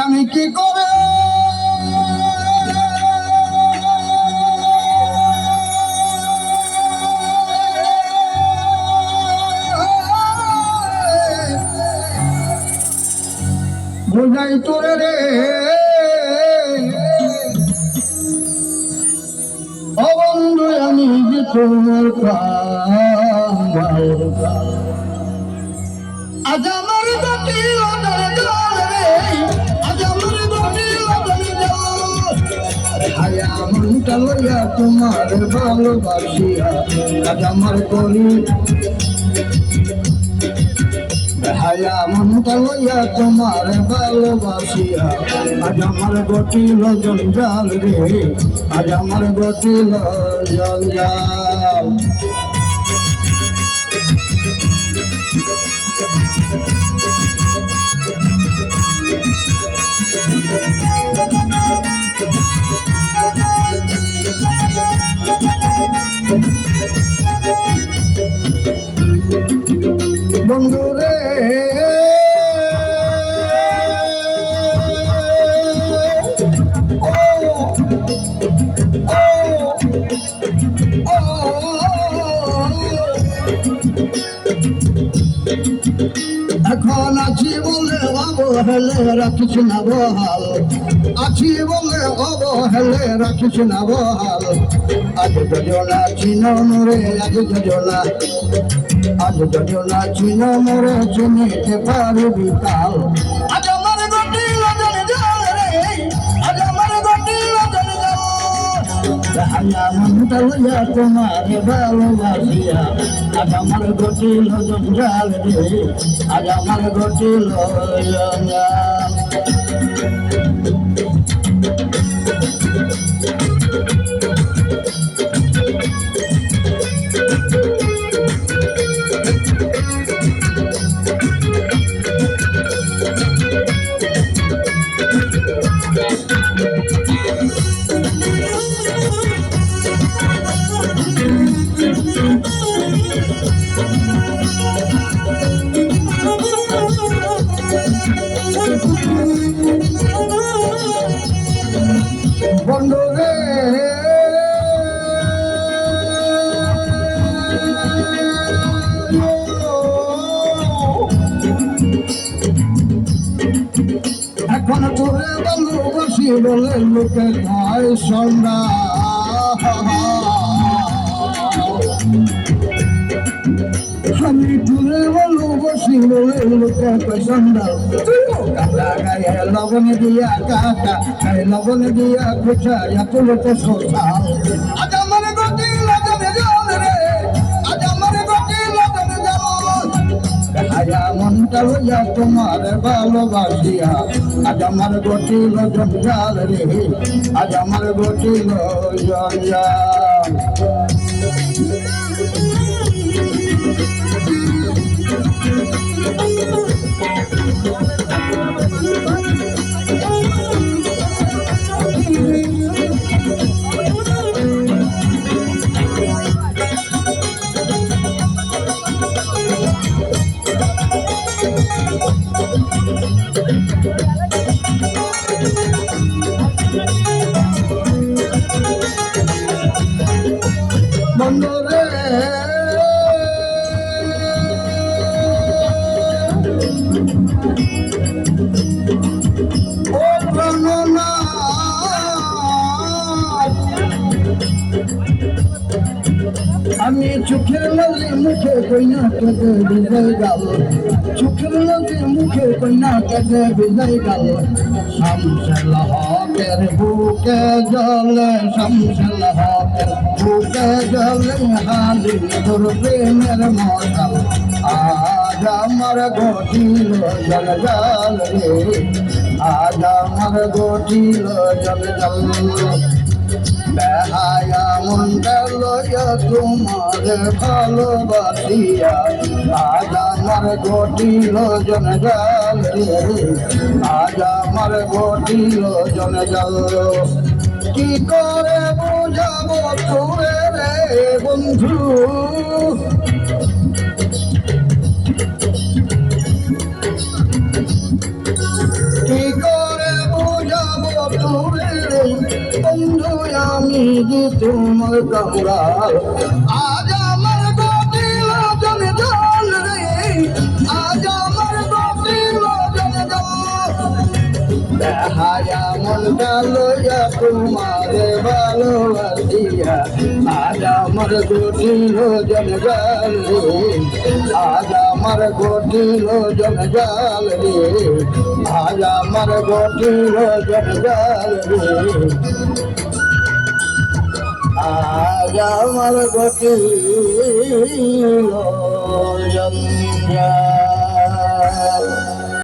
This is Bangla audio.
আমি কি করে বোঝাই তোরে রে ও বন্ধু আমি যে তোমার আজ আমার বাটি রে আজ আমার বাটি হায়া মনটা লইয়া তোমার ভালোবাসিয়া আজ আমার করি হায়া মনটা লইয়া তোমার ভালোবাসিয়া আজ আমার গটিল জঞ্জাল রে আজ আমার গটিল জঞ্জাল বন্ধু রে এখন আছি বলে অবহেলে রাখিস না বহাল আছি বলে অবহেলে রাখিস না বহাল আজ যোজনা চিনন রে আজ যোজনা আজ যোজনা চিন মোরে চিনিতে পারবি কাল আজ আমার গটি লগন জল রে আজ আমার গটি লগন জল হায়া মনটা লইয়া তোমার ভালোবাসিয়া আজ আমার গটি লগন জল রে আজ আমার গটি লগন জল বন্ধু রে এখন তোরে ভালোবাসি বলে লোকে খায় সন্ধ্যা আমি তোরে ভালোবাসি বলে লোকে খায় সন্ধ্যা কাটা গায়ে লবণে দিয়া কাটা গায়ে লবণে দিয়া কোথায় তুলতে সোশাল আজ আমার গতি লগনে জল রে আজ আমার গতি লগনে জল হায়া মনটা লইয়া তোমার ভালোবাসিয়া আজ আমার গতি লগন জাল রে আজ আমার গতি লগন জাল বন্ধু রে ও প্রাণনা আমি চোখের নদী মুখে কইনা কেটে বিজয় গাল চোখের নদী মুখে কইনা কেটে বিজয় গাল শামসুল হকের বুকে জলে শামসুল হকের বুকে জলে হালি তোর প্রেমের মশাল আজ আমার ঘটিল জলজাল রে আজ আমার ঘটিল জলজাল বেহায়া মনটা লইয়া তোমার ভালোবাসিয়া আজ আমার ঘটিল জনজাল রে আজ আমার ঘটিল জনজাল কি করে বুঝাবো তোরে রে বন্ধু তোমার কামরাল আজ আমার গতিল জনজাল রে আজ আমার গতিল জনজাল দেহায়া মনটা লইয়া তোমারে ভালোবাসিয়া আজ আমার গতিল জনজাল রে আজ আমার গতিল জনজাল রে আজ আমার গতিল জনজাল রে আজ আমার গতিল জনজাল